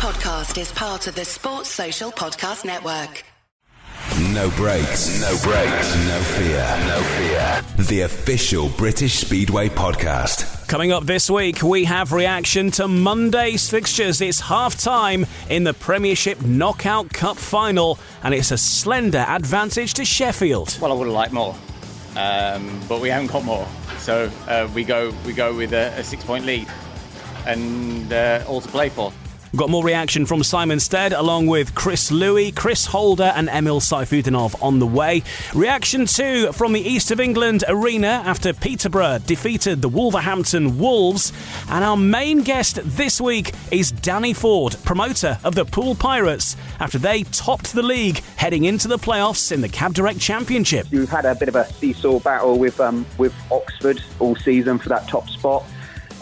podcast is part of the Sports Social Podcast Network. No brakes, no fear. The official British Speedway podcast. Coming up this week, we have reaction to Monday's fixtures. It's half-time in the Premiership Knockout Cup final, and it's a slender advantage to Sheffield. Well, I would have liked more, but we haven't got more. So we go with a 6-point lead, and all to play for. We've got more reaction from Simon Stead, along with Chris Louis, Chris Holder and Emil Sayfutdinov on the way. Reaction too from the East of England arena after Peterborough defeated the Wolverhampton Wolves. And our main guest this week is Danny Ford, promoter of the Poole Pirates, after they topped the league heading into the playoffs in the Cab Direct Championship. We've had a bit of a seesaw battle with Oxford all season for that top spot.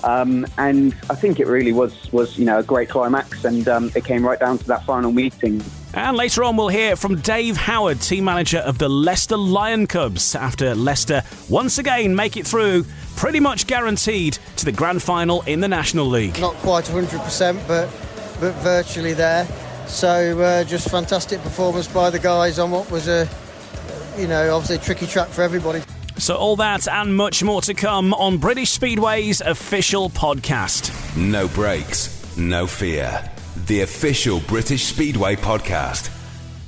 And I think it really was a great climax, and it came right down to that final meeting. And later on we'll hear from Dave Howard, team manager of the Leicester Lion Cubs, after Leicester once again make it through, pretty much guaranteed, to the grand final in the National League. Not quite 100%, but virtually there. So just fantastic performance by the guys on what was obviously a tricky track for everybody. So all that and much more to come on British Speedway's official podcast. No brakes, no fear. The official British Speedway podcast.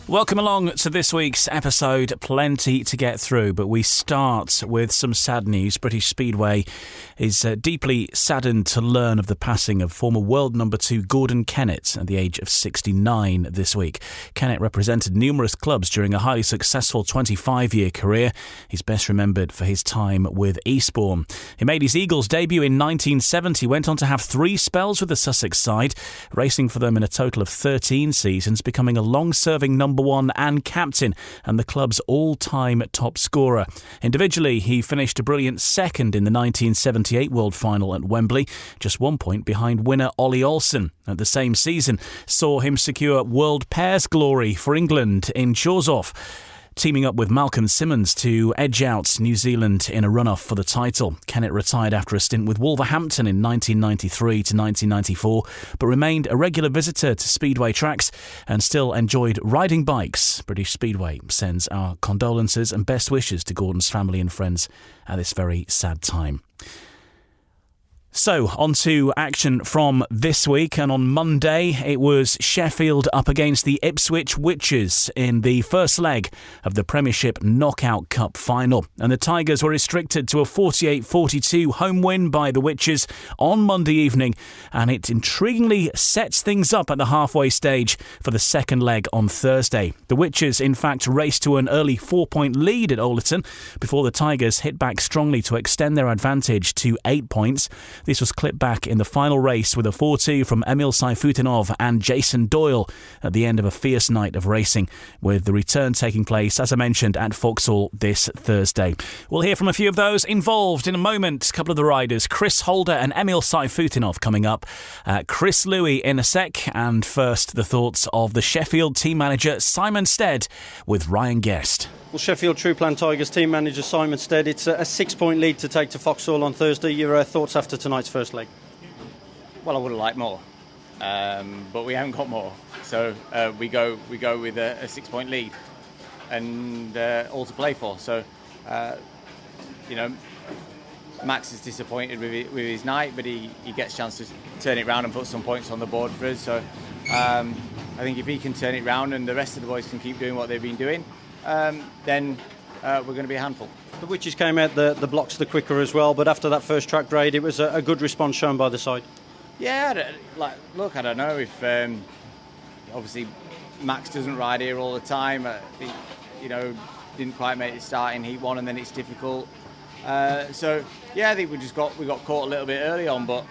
Welcome along to this week's episode. Plenty to get through, but we start with some sad news. British Speedway is deeply saddened to learn of the passing of former world number 2 Gordon Kennett at the age of 69 this week. Kennett represented numerous clubs during a highly successful 25-year career. He's best remembered for his time with Eastbourne. He made his Eagles debut in 1970, went on to have 3 spells with the Sussex side, racing for them in a total of 13 seasons, becoming a long-serving number 1 and captain, and the club's all-time top scorer. Individually, he finished a brilliant second in the 1978 World Final at Wembley, just 1 point behind winner Ollie Olsen. At the same season, saw him secure World Pairs glory for England in Chorzow, teaming up with Malcolm Simmons to edge out New Zealand in a run-off for the title. Kennett retired after a stint with Wolverhampton in 1993 to 1994, but remained a regular visitor to Speedway tracks and still enjoyed riding bikes. British Speedway sends our condolences and best wishes to Gordon's family and friends at this very sad time. So, on to action from this week, and on Monday it was Sheffield up against the Ipswich Witches in the first leg of the Premiership Knockout Cup final, and the Tigers were restricted to a 48-42 home win by the Witches on Monday evening, and it intriguingly sets things up at the halfway stage for the second leg on Thursday. The Witches in fact raced to an early 4-point lead at Oleton before the Tigers hit back strongly to extend their advantage to 8 points. This was clipped back in the final race with a 4-2 from Emil Sayfutdinov and Jason Doyle at the end of a fierce night of racing, with the return taking place, as I mentioned, at Vauxhall this Thursday. We'll hear from a few of those involved in a moment. A couple of the riders, Chris Holder and Emil Sayfutdinov, coming up. Chris Louis in a sec, and first the thoughts of the Sheffield team manager Simon Stead with Ryan Guest. Well, Sheffield True Plan Tigers team manager Simon Stead, it's a 6-point lead to take to Vauxhall on Thursday. Your thoughts after tonight's first leg? Well, I would have liked more, but we haven't got more. So we go with a 6-point lead, and all to play for. So Max is disappointed with his night, but he gets a chance to turn it round and put some points on the board for us. So I think if he can turn it round and the rest of the boys can keep doing what they've been doing, then we're going to be a handful. The Witches came out the blocks the quicker as well, but after that first track grade, it was a good response shown by the side. Yeah, look, I don't know if obviously Max doesn't ride here all the time. I think, didn't quite make it start in Heat 1, and then it's difficult. So yeah, I think we got caught a little bit early on, but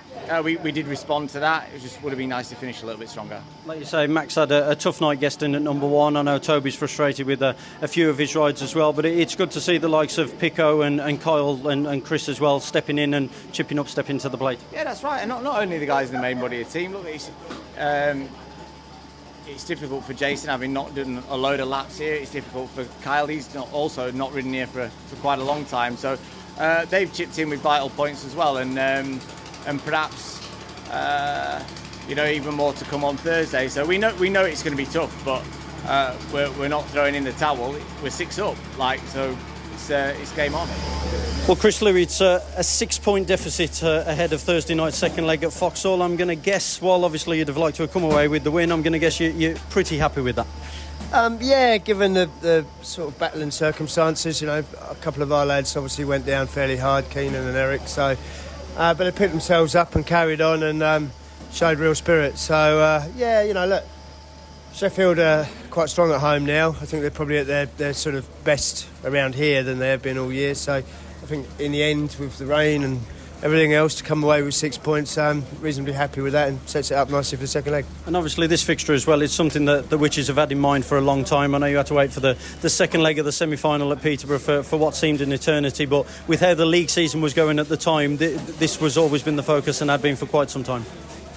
we did respond to that. It just would have been nice to finish a little bit stronger. Like you say, Max had a tough night guesting at number 1. I know Toby's frustrated with a few of his rides as well, but it's good to see the likes of Pico and Kyle and Chris as well stepping in and chipping up, stepping to the plate. Yeah, that's right. And not only the guys in the main body of the team. Look, it's difficult for Jason, having not done a load of laps here. It's difficult for Kyle. He's also not ridden here for quite a long time. So they've chipped in with vital points as well, and perhaps even more to come on Thursday. So we know it's going to be tough, but we're not throwing in the towel. We're 6 up, so it's game on. Well, Chris Louis, it's a 6-point deficit ahead of Thursday night's second leg at Foxhall. I'm going to guess, while obviously you'd have liked to have come away with the win, I'm going to guess you're pretty happy with that. Given the sort of battling circumstances, a couple of our lads obviously went down fairly hard, Keenan and Eric, so but they picked themselves up and carried on and showed real spirit. So look, Sheffield are quite strong at home now. I think they're probably at their sort of best around here than they have been all year. So I think in the end, with the rain and everything else, to come away with 6 points, I'm reasonably happy with that and sets it up nicely for the second leg. And obviously this fixture as well is something that the Witches have had in mind for a long time. I know you had to wait for the second leg of the semi-final at Peterborough for what seemed an eternity, but with how the league season was going at the time, this was always been the focus and had been for quite some time.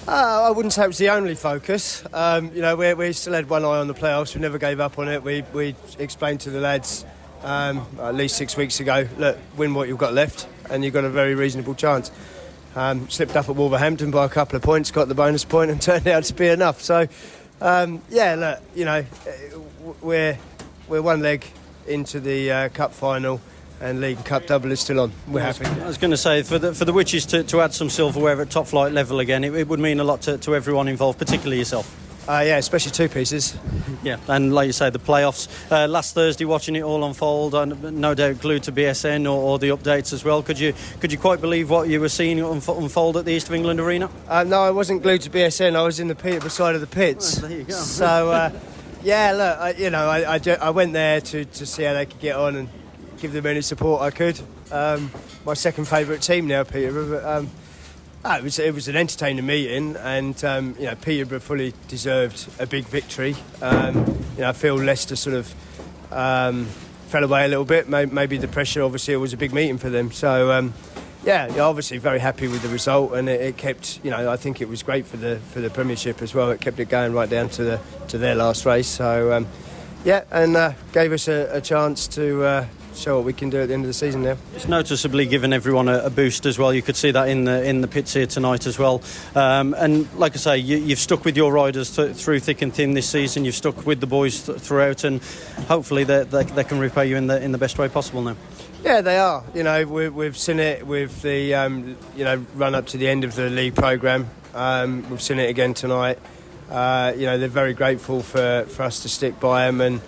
I wouldn't say it was the only focus. We still had one eye on the playoffs. We never gave up on it. We explained to the lads at least 6 weeks ago, look, win what you've got left and you've got a very reasonable chance. Slipped up at Wolverhampton by a couple of points, got the bonus point and turned out to be enough. So, we're one leg into the cup final and League and Cup double is still on. We're happy. I was going to say, for the Witches to add some silverware at top flight level again, it would mean a lot to everyone involved, particularly yourself. Especially 2 pieces. Yeah, and like you say, the playoffs. Last Thursday, watching it all unfold, no doubt glued to BSN or the updates as well. Could you quite believe what you were seeing unfold at the East of England Arena? No, I wasn't glued to BSN. I was in the Peterborough side of the pits. There you go. So, I went there to see how they could get on and give them any support I could. My second favourite team now, Peterborough. But, it was an entertaining meeting, and Peterborough fully deserved a big victory. I feel Leicester sort of fell away a little bit. Maybe the pressure, obviously, it was a big meeting for them. So obviously very happy with the result, and it kept. I think it was great for the Premiership as well. It kept it going right down to their last race. So and gave us a chance to show what we can do at the end of the season now. It's noticeably given everyone a boost as well. You could see that in the pits here tonight as well. And like I say, you've stuck with your riders through thick and thin this season. You've stuck with the boys throughout, and hopefully they can repay you in the best way possible now. Yeah, they are. We've seen it with the run up to the end of the league programme. We've seen it again tonight. They're very grateful for us to stick by them, and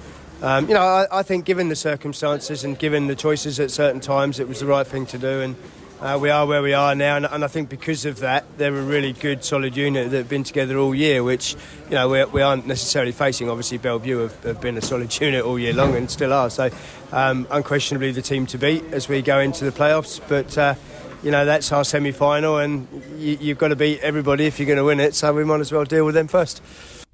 I think given the circumstances and given the choices at certain times, it was the right thing to do, and we are where we are now, and I think because of that, they're a really good, solid unit that have been together all year, which we aren't necessarily facing. Obviously Bellevue have been a solid unit all year long and still are, so unquestionably the team to beat as we go into the playoffs, but that's our semi-final, and you've got to beat everybody if you're going to win it, so we might as well deal with them first.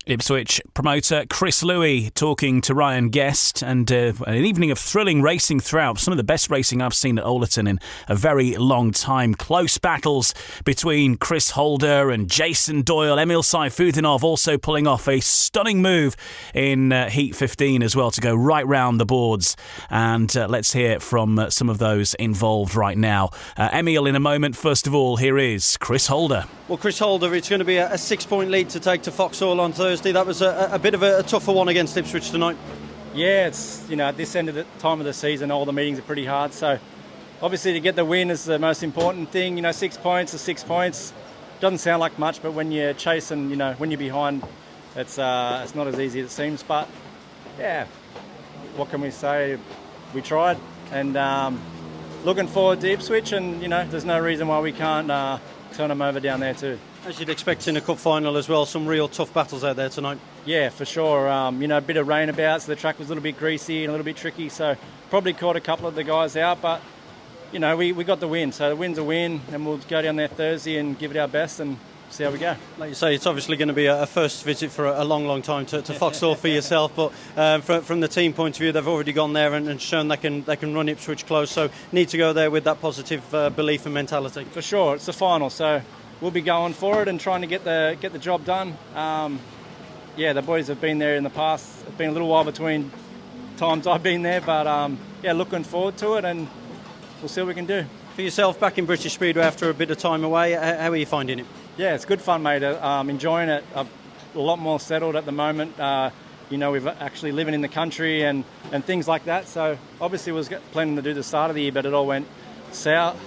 Ipswich promoter Chris Louis talking to Ryan Guest, and an evening of thrilling racing throughout. Some of the best racing I've seen at Ollerton in a very long time. Close battles between Chris Holder and Jason Doyle. Emil Sayfutdinov also pulling off a stunning move in Heat 15 as well to go right round the boards. And let's hear from some of those involved right now. Emil in a moment. First of all, here is Chris Holder. Well, Chris Holder, it's going to be a 6-point lead to take to Foxhall on Thursday. That was a bit of a tougher one against Ipswich tonight. Yeah, it's at this end of the time of the season, all the meetings are pretty hard. So obviously to get the win is the most important thing. 6 points is 6 points. Doesn't sound like much, but when you're chasing, when you're behind, it's not as easy as it seems. But yeah, what can we say? We tried, and looking forward to Ipswich, and there's no reason why we can't turn them over down there too. As you'd expect in a cup final as well, some real tough battles out there tonight. Yeah, for sure. A bit of rain about, so the track was a little bit greasy and a little bit tricky, so probably caught a couple of the guys out, but we got the win, so the win's a win, and we'll go down there Thursday and give it our best and see how we go. Like you say, it's obviously going to be a first visit for a long, long time to Foxhall for yourself, but from the team point of view, they've already gone there and shown they can run Ipswich close, so need to go there with that positive belief and mentality. For sure, it's the final, so we'll be going for it and trying to get the job done. The boys have been there in the past. It's been a little while between times I've been there, but looking forward to it, and we'll see what we can do. For yourself, back in British Speedway after a bit of time away, how are you finding it? Yeah, it's good fun, mate. Enjoying it. I'm a lot more settled at the moment. We've actually living in the country and things like that. So obviously was planning to do the start of the year, but it all went south.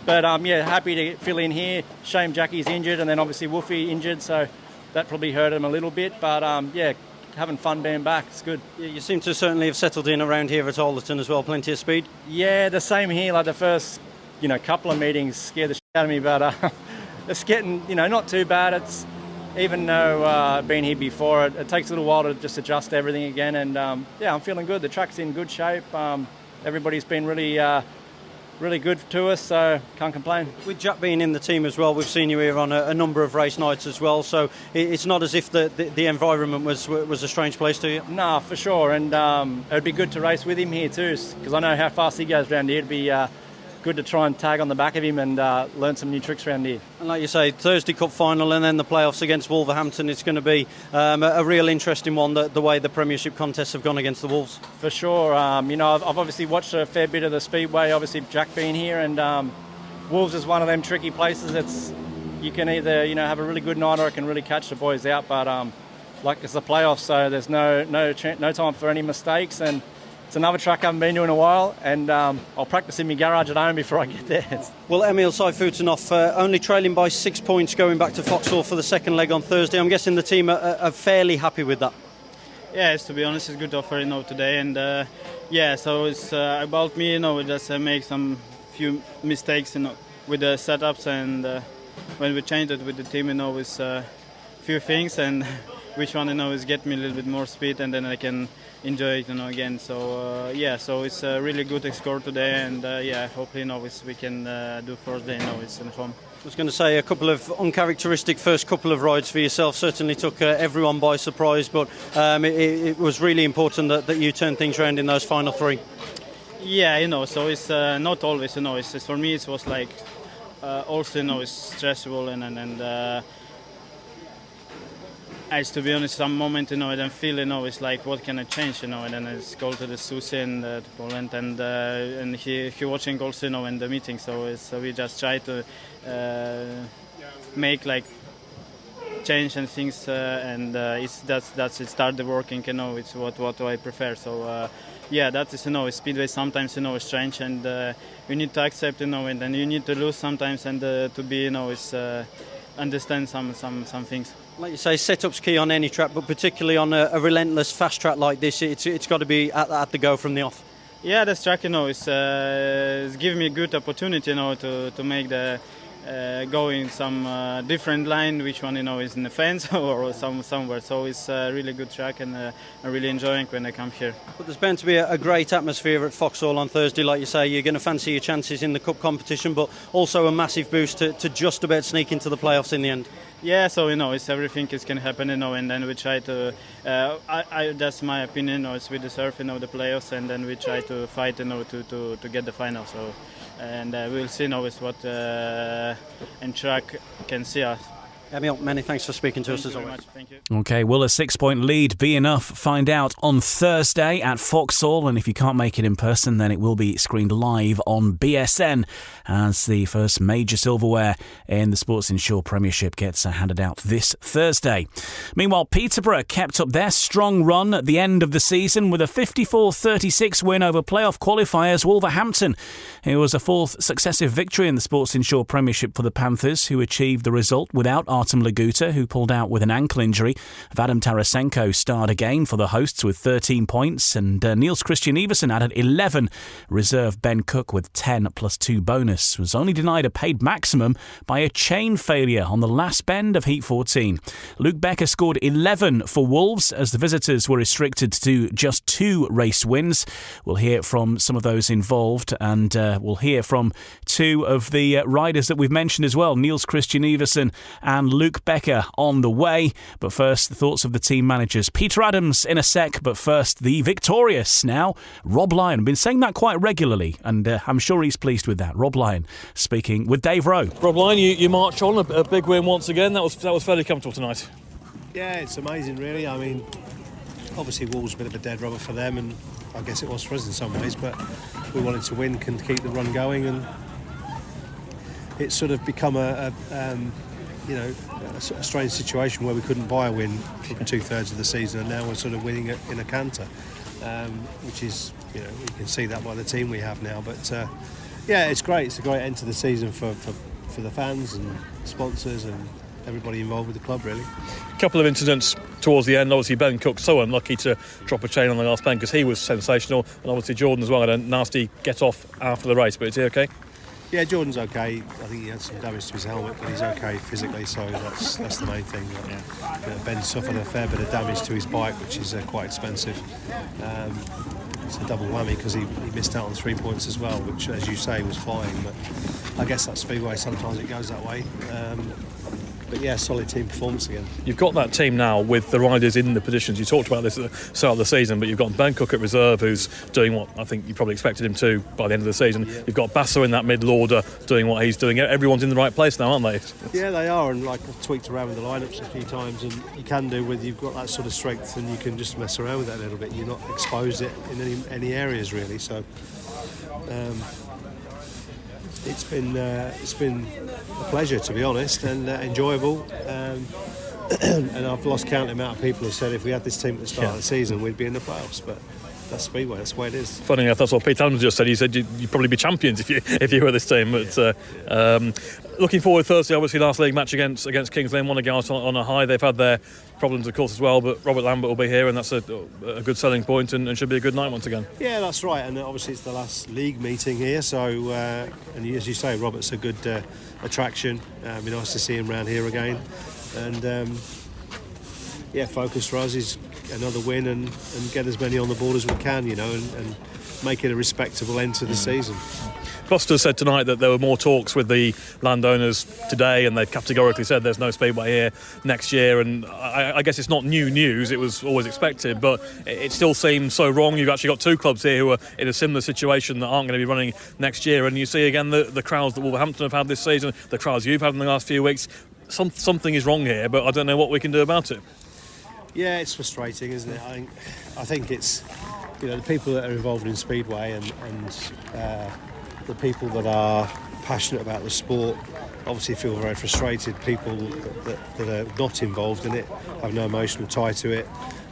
But happy to fill in here. Shame Jackie's injured, and then obviously Woofy injured, so that probably hurt him a little bit. But having fun being back. It's good. Yeah, you seem to certainly have settled in around here at Alderton as well. Plenty of speed. Yeah, the same here. Like the first, couple of meetings scared the shit out of me, but it's getting, not too bad. It's even though I've been here before, it takes a little while to just adjust everything again. And I'm feeling good. The track's in good shape. Everybody's been really good to us, so can't complain. With Jack being in the team as well, we've seen you here on a number of race nights as well, so it's not as if the environment was a strange place to you? No, for sure, and it'd be good to race with him here too, because I know how fast he goes around here. It'd be good to try and tag on the back of him and learn some new tricks around here. And like you say, Thursday Cup final and then the playoffs against Wolverhampton, it's going to be a real interesting one, the way the Premiership contests have gone against the Wolves. For sure. I've obviously watched a fair bit of the Speedway, obviously Jack being here, and Wolves is one of them tricky places. You can either have a really good night or it can really catch the boys out, but it's the playoffs, so there's no time for any mistakes, and it's another track I haven't been to in a while, and I'll practice in my garage at home before I get there. Well, Emil Saifutinov only trailing by 6 points going back to Vauxhall for the second leg on Thursday. I'm guessing the team are fairly happy with that. Yeah, to be honest, it's good offer today, and so it's about me. We just make some few mistakes with the setups, and when we changed it with the team, it's a few things, and which one is get me a little bit more speed, and then I can enjoy it again. So so it's a really good score today, and hopefully we can do first day it's in home. I was going to say a couple of uncharacteristic first couple of rides for yourself certainly took everyone by surprise, but it was really important that you turned things around in those final three. Yeah, so it's not always, it's for me it was like also it's stressful and to be honest, some moment, I don't feel, it's like, what can I change, and then I just go to the Susie and to Poland, and he watching also, in the meeting, so we just try to make like change and things, and that's it started working, it's what I prefer, so that is, Speedway sometimes, is strange, and you need to accept, and then you need to lose sometimes, and to be, understand some things. Like you say, setup's key on any track, but particularly on a relentless fast track like this, it's got to be at the go from the off. Yeah, this track, it's giving me a good opportunity, to make the go in some different line, which one, is in the fence or somewhere. So it's a really good track, and I'm really enjoying when I come here. But there's bound to be a great atmosphere at Vauxhall on Thursday, like you say. You're going to fancy your chances in the Cup competition, but also a massive boost to just about sneak into the playoffs in the end. Yeah, so it's everything is can happen, and then we try to. That's my opinion. It's we deserve, the playoffs, and then we try to fight, to get the final. So, and we'll see now is what and track can see us. Emil, many thanks for speaking to us as always. Thank you. OK, will a 6-point lead be enough? Find out on Thursday at Vauxhall, and if you can't make it in person, then it will be screened live on BSN as the first major silverware in the Sports Insure Premiership gets handed out this Thursday. Meanwhile, Peterborough kept up their strong run at the end of the season with a 54-36 win over playoff qualifiers Wolverhampton. It was a fourth successive victory in the Sports Insure Premiership for the Panthers, who achieved the result without Artem Laguta, who pulled out with an ankle injury. Vadim Tarasenko starred again for the hosts with 13 points, and Niels Christian Iversen added 11. Reserve Ben Cook with 10 plus 2 bonus was only denied a paid maximum by a chain failure on the last bend of Heat 14. Luke Becker scored 11 for Wolves as the visitors were restricted to just 2 race wins. We'll hear from some of those involved, and we'll hear from 2 of the riders that we've mentioned as well, Niels Christian Iversen and Luke Becker on the way. But first, the thoughts of the team managers. Peter Adams in a sec, but first, the victorious now, Rob Lyon. I've been saying that quite regularly, and I'm sure he's pleased with that. Rob Lyon speaking with Dave Rowe. Rob Lyon, you march on, a big win once again. That was fairly comfortable tonight. Yeah, it's amazing, really. I mean, obviously Wolves a bit of a dead rubber for them, and I guess it was for us in some ways, but we wanted to win, can keep the run going, and it's sort of become a a strange situation where we couldn't buy a win for 2/3 of the season, and now we're sort of winning it in a canter, which is, you can see that by the team we have now. But it's great. It's a great end to the season for the fans and sponsors and everybody involved with the club, really. A couple of incidents towards the end. Obviously, Ben Cook so unlucky to drop a chain on the last pen because he was sensational, and obviously Jordan as well had a nasty get off after the race. But is he okay? Yeah, Jordan's okay. I think he had some damage to his helmet, but he's okay physically, so that's the main thing. Ben suffered a fair bit of damage to his bike, which is quite expensive. It's a double whammy because he missed out on 3 points as well, which, as you say, was fine. But I guess that's Speedway. Sometimes it goes that way. But yeah, solid team performance again. You've got that team now with the riders in the positions. You talked about this at the start of the season, but you've got Ben Cook at reserve, who's doing what I think you probably expected him to by the end of the season. Yeah. You've got Basso in that middle order doing what he's doing. Everyone's in the right place now, aren't they? Yeah, they are, and I've tweaked around with the lineups a few times, and you can do with you've got that sort of strength, and you can just mess around with that a little bit. You're not exposed it in any areas really. So. It's been a pleasure, to be honest, and enjoyable. And I've lost count the amount of people who said if we had this team at the start of the season, we'd be in the playoffs. But that's Speedway. That's the way it is. Funny enough, that's what Pete Adams just said. He said you'd probably be champions if you were this team. But looking forward Thursday, obviously last league match against Kings Lynn, want to go out on a high. They've had their problems, of course, as well. But Robert Lambert will be here, and that's a good selling point, and should be a good night once again. Yeah, that's right. And obviously it's the last league meeting here, so and as you say, Robert's a good attraction. It'd be nice to see him round here again. And focus for us is another win and get as many on the board as we can, and make it a respectable end to the season. Foster said tonight that there were more talks with the landowners today, and they categorically said there's no Speedway here next year. And I guess it's not new news, it was always expected, but it still seems so wrong. You've actually got two clubs here who are in a similar situation that aren't going to be running next year, and you see again the crowds that Wolverhampton have had this season, the crowds you've had in the last few weeks. Something is wrong here, but I don't know what we can do about it. Yeah, it's frustrating, isn't it? I think it's the people that are involved in Speedway and the people that are passionate about the sport obviously feel very frustrated. People that are not involved in it have no emotional tie to it,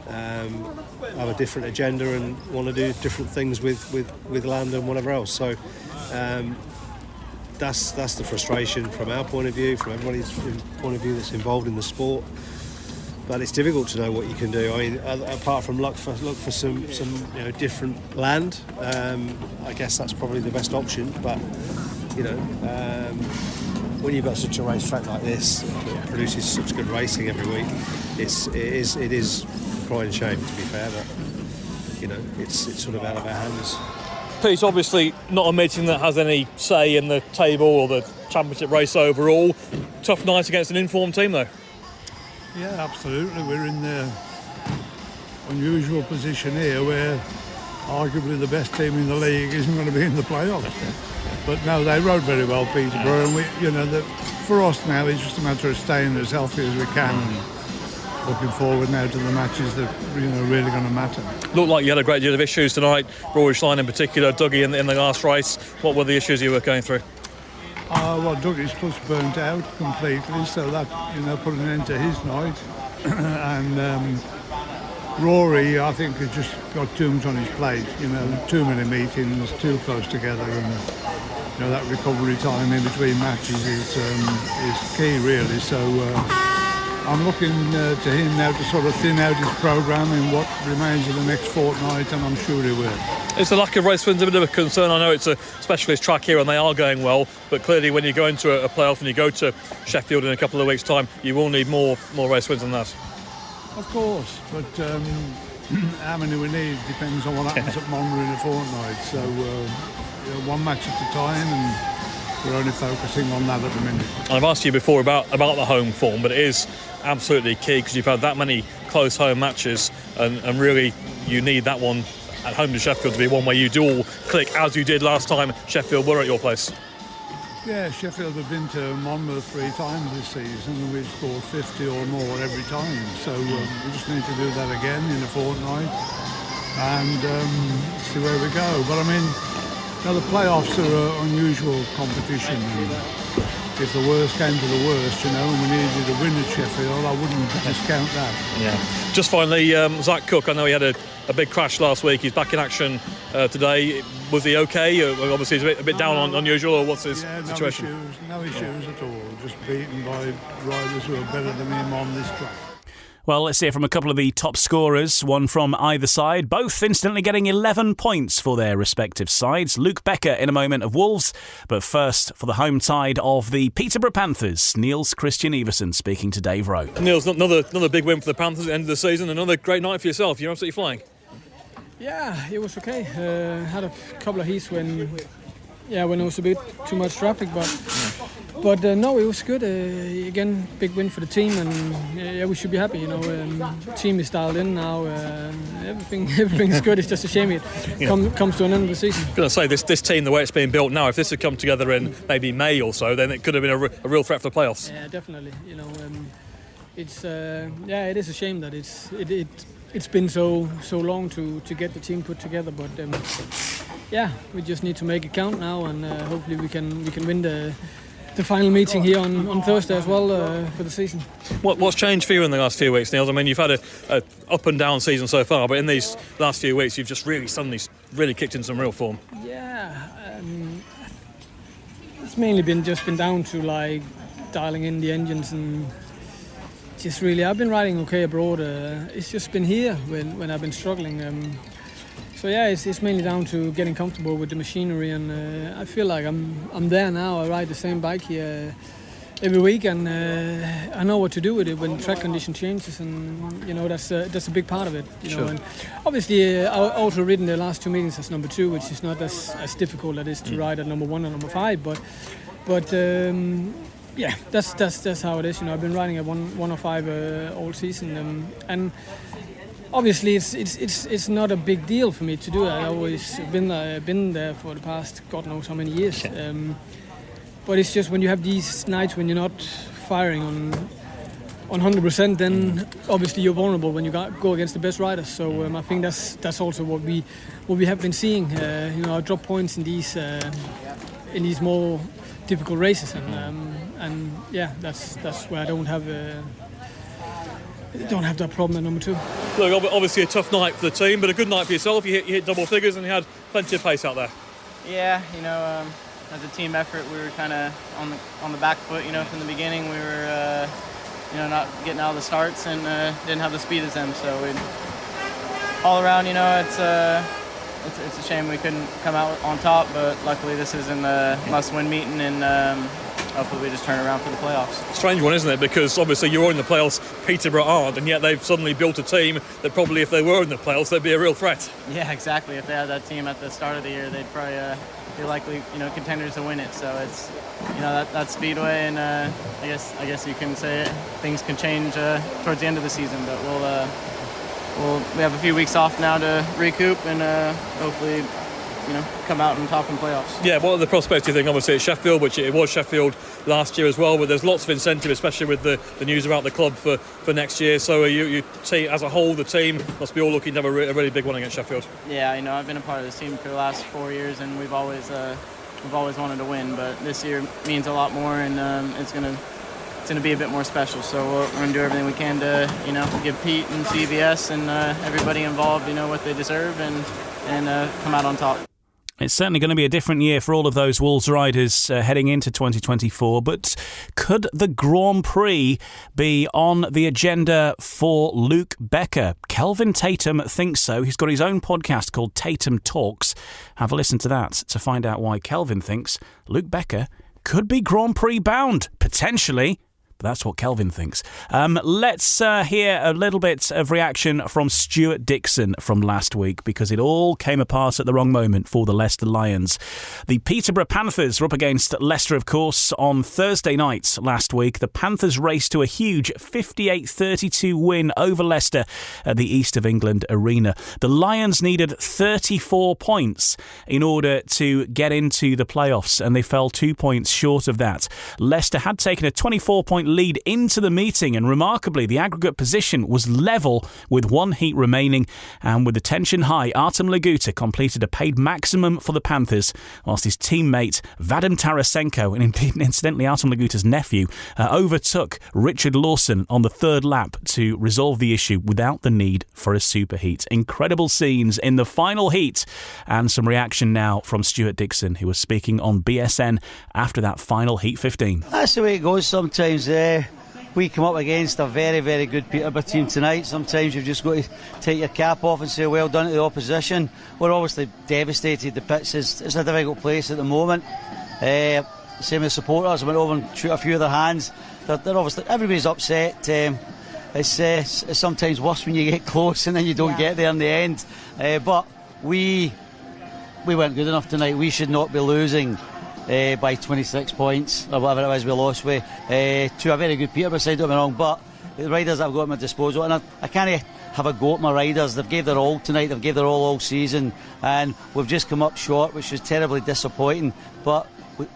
have a different agenda and want to do different things with land and whatever else. So that's the frustration from our point of view, from everybody's point of view that's involved in the sport. But it's difficult to know what you can do. I mean, apart from look for some different land. I guess that's probably the best option. But when you've got such a racetrack like this that produces such good racing every week, it is crying shame, to be fair. But it's sort of out of our hands. Pete, obviously not a meeting that has any say in the table or the championship race overall. Tough night against an informed team, though. Yeah, absolutely. We're in the unusual position here where arguably the best team in the league isn't going to be in the playoffs. But no, they rode very well, Peterborough, and for us now it's just a matter of staying as healthy as we can and looking forward now to the matches that really going to matter. Looked like you had a great deal of issues tonight, Rory Schlein in particular, Dougie in the last race. What were the issues you were going through? Dougie's clutch burnt out completely, so that put an end to his night. And Rory, I think, has just got too much on his plate. Too many meetings, too close together, and that recovery time in between matches is key, really. So I'm looking to him now to sort of thin out his programme in what remains of the next fortnight, and I'm sure he will. Is the lack of race wins a bit of a concern? I know it's a specialist track here and they are going well, but clearly when you go into a playoff and you go to Sheffield in a couple of weeks' time, you will need more race wins than that. Of course, but how many we need depends on what happens at Monmouth in a fortnight. So one match at a time, and we're only focusing on that at the minute. I've asked you before about the home form, but it is absolutely key because you've had that many close home matches, and really you need that one at home to Sheffield to be one where you do all click as you did last time Sheffield were at your place. Yeah, Sheffield have been to Monmouth 3 times this season and we've scored 50 or more every time. So we just need to do that again in a fortnight and see where we go. But I mean, the playoffs are an unusual competition. And if the worst came to the worst, and we needed a win at Sheffield, I wouldn't discount that. Yeah. Just finally, Zach Cook, I know he had a big crash last week. He's back in action today. Was he okay? Obviously, he's a bit down on unusual, or what's his situation? No issues at all. Just beaten by riders who are better than him on this track. Well, let's hear from a couple of the top scorers, one from either side, both instantly getting 11 points for their respective sides. Luke Becker in a moment of Wolves, but first for the home tide of the Peterborough Panthers, Niels Christian Everson speaking to Dave Rowe. Niels, another big win for the Panthers at the end of the season, another great night for yourself. You're absolutely flying. Yeah, it was okay. Had a couple of heats when there was a bit too much traffic, but no, it was good. Again, big win for the team, and we should be happy. Team is dialed in now. Everything's good. It's just a shame it comes to an end of the season. I'm going to say this team, the way it's being built now, if this had come together in maybe May or so, then it could have been a real threat for the playoffs. Yeah, definitely. It is a shame that it's been so long to get the team put together, but we just need to make it count now, and hopefully we can win the final meeting here on Thursday as well for the season. What's changed for you in the last few weeks, Niels? I mean, you've had a up and down season so far, but in these last few weeks, you've just suddenly kicked in some real form. Yeah, it's mainly been down to like dialing in the engines and. Just really, I've been riding okay abroad. It's just been here when I've been struggling. It's mainly down to getting comfortable with the machinery, and I feel like I'm there now. I ride the same bike here every week, and I know what to do with it when track condition changes, and that's a big part of it. Sure. And obviously, I also ridden the last 2 meetings as number 2, which is not as difficult as it is to ride at number 1 and number 5, but. Yeah, that's how it is. I've been riding at 105 all season, and obviously it's not a big deal for me to do that. I've always been there for the past God knows how many years. But it's just when you have these nights when you're not firing on 100%, then obviously you're vulnerable when you go against the best riders. So I think that's also what we have been seeing. I drop points in these more difficult races, and that's where I don't have that problem at number 2. Look, obviously a tough night for the team, but a good night for yourself. You hit double figures and you had plenty of pace out there. Yeah, as a team effort, we were kind of on the back foot. From the beginning, we were not getting out of the starts and didn't have the speed as them. So all around, it's a shame we couldn't come out on top, but luckily this isn't a must-win meeting, and hopefully we just turn around for the playoffs. Strange one, isn't it? Because obviously you're in the playoffs, Peterborough aren't, and yet they've suddenly built a team that probably, if they were in the playoffs, they'd be a real threat. Yeah, exactly. If they had that team at the start of the year, they'd probably be likely, contenders to win it. So it's, that's Speedway, and I guess you can say it. Things can change towards the end of the season, but we have a few weeks off now to recoup and hopefully, come out on top in playoffs. Yeah, what are the prospects, do you think? Obviously it's Sheffield, which it was Sheffield last year as well, but there's lots of incentive, especially with the news about the club for next year. So you see, as a whole, the team must be all looking to have a really big one against Sheffield. Yeah, I've been a part of this team for the last 4 years, and we've always wanted to win, but this year means a lot more, and it's going to be a bit more special. So we're going to do everything we can to, give Pete and CBS and everybody involved, what they deserve, and come out on top. It's certainly going to be a different year for all of those Wolves riders heading into 2024, but could the Grand Prix be on the agenda for Luke Becker? Kelvin Tatum thinks so. He's got his own podcast called Tatum Talks. Have a listen to that to find out why Kelvin thinks Luke Becker could be Grand Prix bound, potentially. That's what Kelvin thinks. Let's hear a little bit of reaction from Stuart Dixon from last week, because it all came apart at the wrong moment for the Leicester Lions. The Peterborough Panthers were up against Leicester, of course, on Thursday night last week. The Panthers raced to a huge 58-32 win over Leicester at the East of England Arena. The Lions needed 34 points in order to get into the playoffs, and they fell 2 points short of that. Leicester had taken a 24-point lead into the meeting, and remarkably, the aggregate position was level with one heat remaining, and with the tension high, Artem Laguta completed a paid maximum for the Panthers, whilst his teammate Vadim Tarasenko, and incidentally Artem Laguta's nephew, overtook Richard Lawson on the third lap to resolve the issue without the need for a superheat. Incredible scenes in the final heat, and some reaction now from Stuart Dixon, who was speaking on BSN after that final Heat 15. That's the way it goes sometimes. We come up against a very, very good Peterborough team tonight. Sometimes you've just got to take your cap off and say well done to the opposition. We're obviously devastated. The pitch is a difficult place at the moment. Same as supporters. I went over and shoot a few of their hands. They're obviously, everybody's upset. It's sometimes worse when you get close and then you don't get there in the end. But we weren't good enough tonight. We should not be losing by 26 points or whatever it was we lost with to a very good Peterborough side, don't get me wrong, but the riders I've got at my disposal, and I can't have a go at my riders. They've gave their all tonight, they've gave their all season, and we've just come up short, which was terribly disappointing, but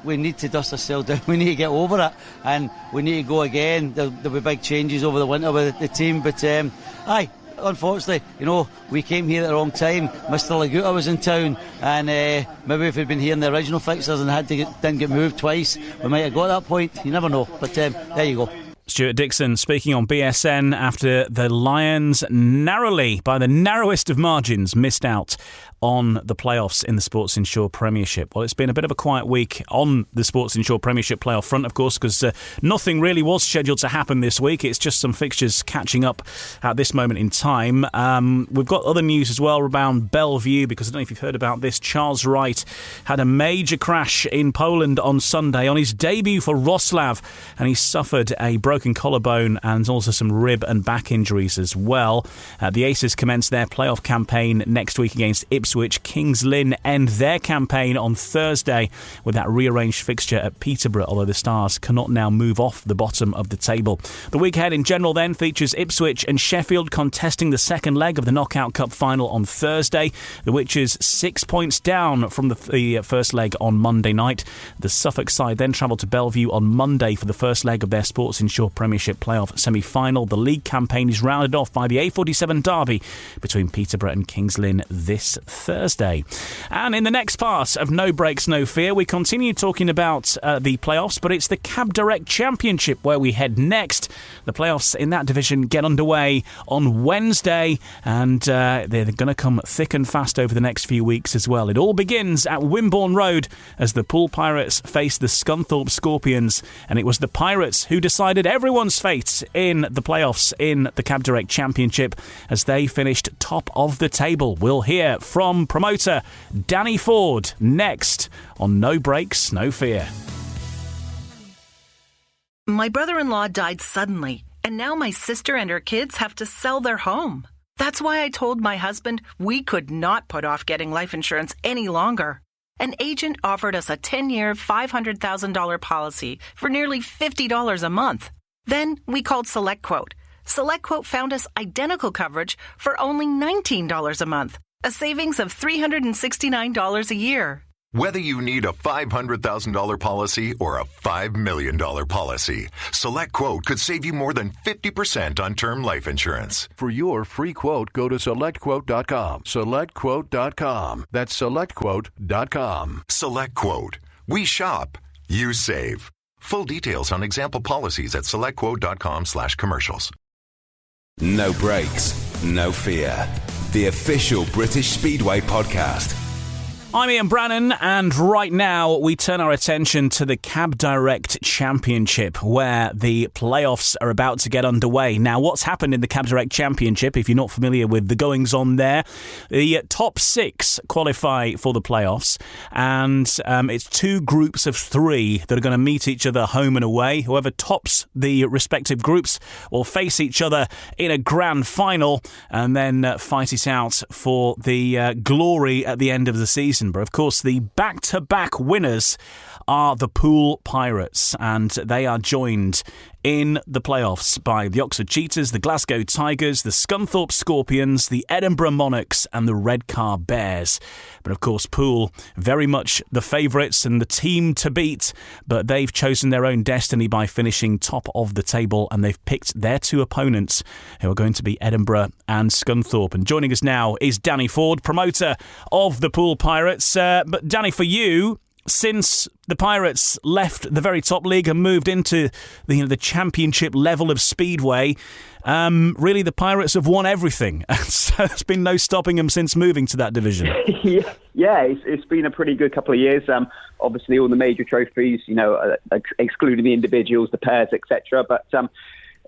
we need to dust ourselves down. We need to get over it, and we need to go again. There'll be big changes over the winter with the team, but unfortunately, we came here at the wrong time. Mr. Laguta was in town, and maybe if we'd been here in the original fixtures and didn't get moved twice, we might have got that point. You never know, but there you go. Stuart Dixon speaking on BSN after the Lions narrowly, by the narrowest of margins, missed out on the playoffs in the Sports Insure Premiership. Well, it's been a bit of a quiet week on the Sports Insure Premiership playoff front, of course, because nothing really was scheduled to happen this week. It's just some fixtures catching up at this moment in time. We've got other news as well around Bellevue, because I don't know if you've heard about this. Charles Wright had a major crash in Poland on Sunday on his debut for Wrocław, and he suffered a broken collarbone and also some rib and back injuries as well. The Aces commence their playoff campaign next week against Ipswich. Kings Lynn end their campaign on Thursday with that rearranged fixture at Peterborough, although the Stars cannot now move off the bottom of the table. The week ahead in general then features Ipswich and Sheffield contesting the second leg of the Knockout Cup final on Thursday. The Witches 6 points down from the first leg on Monday night. The Suffolk side then travel to Bellevue on Monday for the first leg of their Sports Insure Premiership playoff semi-final. The league campaign is rounded off by the A47 derby between Peterborough and Kings Lynn this Thursday. And in the next part of No Breaks, No Fear, we continue talking about the playoffs, but it's the Cab Direct Championship where we head next. The playoffs in that division get underway on Wednesday, and they're going to come thick and fast over the next few weeks as well. It all begins at Wimborne Road as the Poole Pirates face the Scunthorpe Scorpions, and it was the Pirates who decided everyone's fate in the playoffs in the Cab Direct Championship as they finished top of the table. We'll hear from promoter Danny Ford next on No Breaks, No Fear. My brother-in-law died suddenly, and now my sister and her kids have to sell their home. That's why I told my husband we could not put off getting life insurance any longer. An agent offered us a 10-year, $500,000 policy for nearly $50 a month. Then we called SelectQuote. SelectQuote found us identical coverage for only $19 a month, a savings of $369 a year. Whether you need a $500,000 policy or a $5 million policy, SelectQuote could save you more than 50% on term life insurance. For your free quote, go to SelectQuote.com. SelectQuote.com. That's SelectQuote.com. SelectQuote. We shop. You save. Full details on example policies at SelectQuote.com/commercials. No Breaks, No Fear. The official British Speedway podcast. I'm Ian Brannan, and right now we turn our attention to the Cab Direct Championship, where the playoffs are about to get underway. Now, what's happened in the Cab Direct Championship, if you're not familiar with the goings-on there, the top 6 qualify for the playoffs, and it's 2 groups of 3 that are going to meet each other home and away. Whoever tops the respective groups will face each other in a grand final and then fight it out for the glory at the end of the season. But of course, the back-to-back winners are the Poole Pirates, and they are joined in the playoffs by the Oxford Cheetahs, the Glasgow Tigers, the Scunthorpe Scorpions, the Edinburgh Monarchs and the Redcar Bears. But of course, Poole, very much the favourites and the team to beat, but they've chosen their own destiny by finishing top of the table, and they've picked their two opponents, who are going to be Edinburgh and Scunthorpe. And joining us now is Danny Ford, promoter of the Poole Pirates. But Danny, for you, since the Pirates left the very top league and moved into the championship level of Speedway, really the Pirates have won everything. So there's been no stopping them since moving to that division. It's been a pretty good couple of years. Obviously, all the major trophies, excluding the individuals, the pairs, etc. But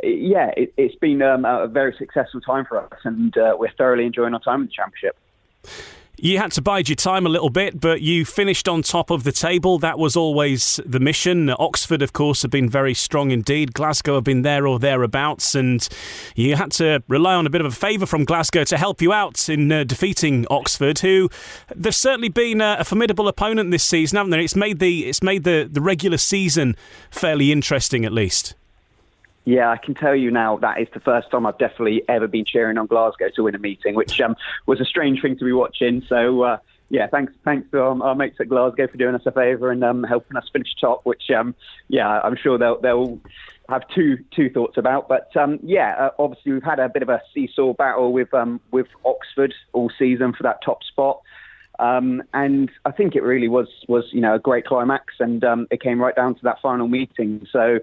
it's been a very successful time for us, and we're thoroughly enjoying our time in the championship. You had to bide your time a little bit, but you finished on top of the table. That was always the mission. Oxford, of course, have been very strong indeed. Glasgow have been there or thereabouts, and you had to rely on a bit of a favour from Glasgow to help you out in defeating Oxford, who they've certainly been a formidable opponent this season, haven't they? It's made the regular season fairly interesting, at least. Yeah, I can tell you now that is the first time I've definitely ever been cheering on Glasgow to win a meeting, which was a strange thing to be watching. So, thanks to our mates at Glasgow for doing us a favour and helping us finish top, which, I'm sure they'll have two thoughts about. But, obviously we've had a bit of a seesaw battle with Oxford all season for that top spot. And I think it really was a great climax, and it came right down to that final meeting. So,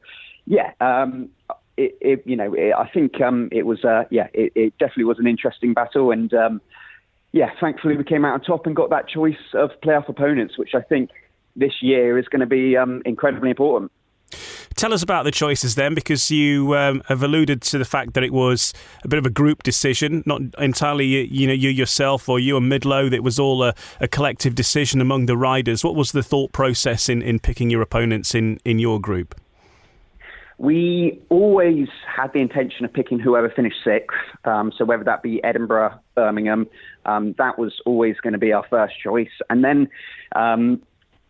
I think it definitely was an interesting battle, and thankfully we came out on top and got that choice of playoff opponents, which I think this year is going to be incredibly important. Tell us about the choices then, because you have alluded to the fact that it was a bit of a group decision, not entirely you yourself or you and Midlow. It was all a collective decision among the riders. What was the thought process in picking your opponents in your group? We always had the intention of picking whoever finished sixth. So whether that be Edinburgh, Birmingham, that was always going to be our first choice. And then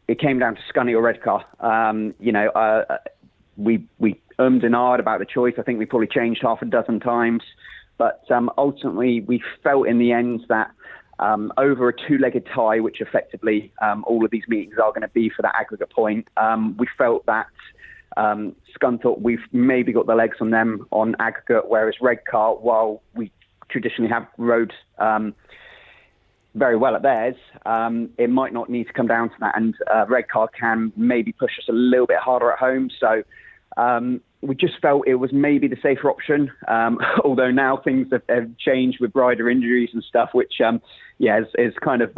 it came down to Scunny or Redcar. We ummed and ahed about the choice. I think we probably changed half a dozen times. But ultimately, we felt in the end that over a two-legged tie, which effectively all of these meetings are going to be for that aggregate point, we felt that Scunthorpe, we've maybe got the legs on them on aggregate, whereas Redcar, while we traditionally have rode very well at theirs, it might not need to come down to that, and Redcar can maybe push us a little bit harder at home. So we just felt it was maybe the safer option, although now things have changed with rider injuries and stuff, which is kind of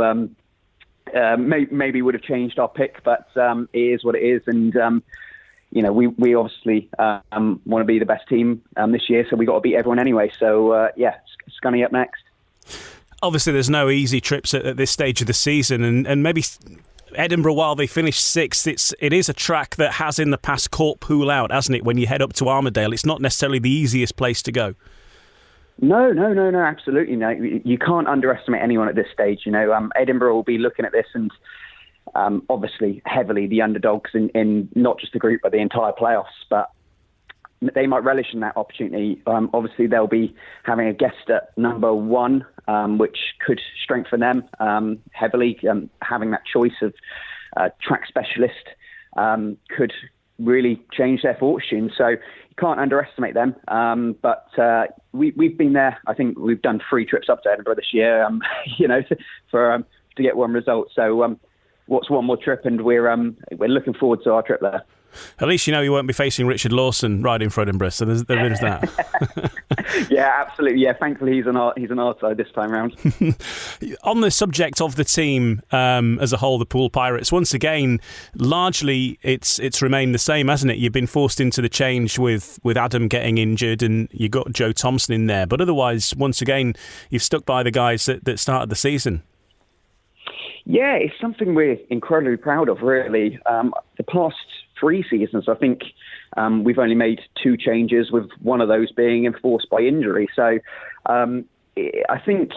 maybe would have changed our pick, but it is what it is. And we obviously want to be the best team this year, so we got to beat everyone anyway. So, Scunny up next. Obviously, there's no easy trips at this stage of the season, and maybe Edinburgh, while they finished sixth, it is a track that has in the past caught Poole out, hasn't it? When you head up to Armadale, it's not necessarily the easiest place to go. No, absolutely no. You can't underestimate anyone at this stage. Edinburgh will be looking at this and obviously heavily the underdogs in not just the group but the entire playoffs, but they might relish in that opportunity. Obviously they'll be having a guest at number one, which could strengthen them heavily. Having that choice of track specialist could really change their fortune, so you can't underestimate them. But we've been there. I think we've done 3 trips up to Edinburgh this year to get one result. So what's one more trip, and we're looking forward to our trip there. At least you won't be facing Richard Lawson riding for Edinburgh, so there is that. Yeah, absolutely. Yeah, thankfully he's on our side this time round. On the subject of the team as a whole, the Poole Pirates, once again, largely it's remained the same, hasn't it? You've been forced into the change with Adam getting injured, and you got Joe Thompson in there, but otherwise, once again, you've stuck by the guys that started the season. Yeah, it's something we're incredibly proud of, really. The past 3 seasons, I think we've only made 2 changes, with one of those being enforced by injury. So, I think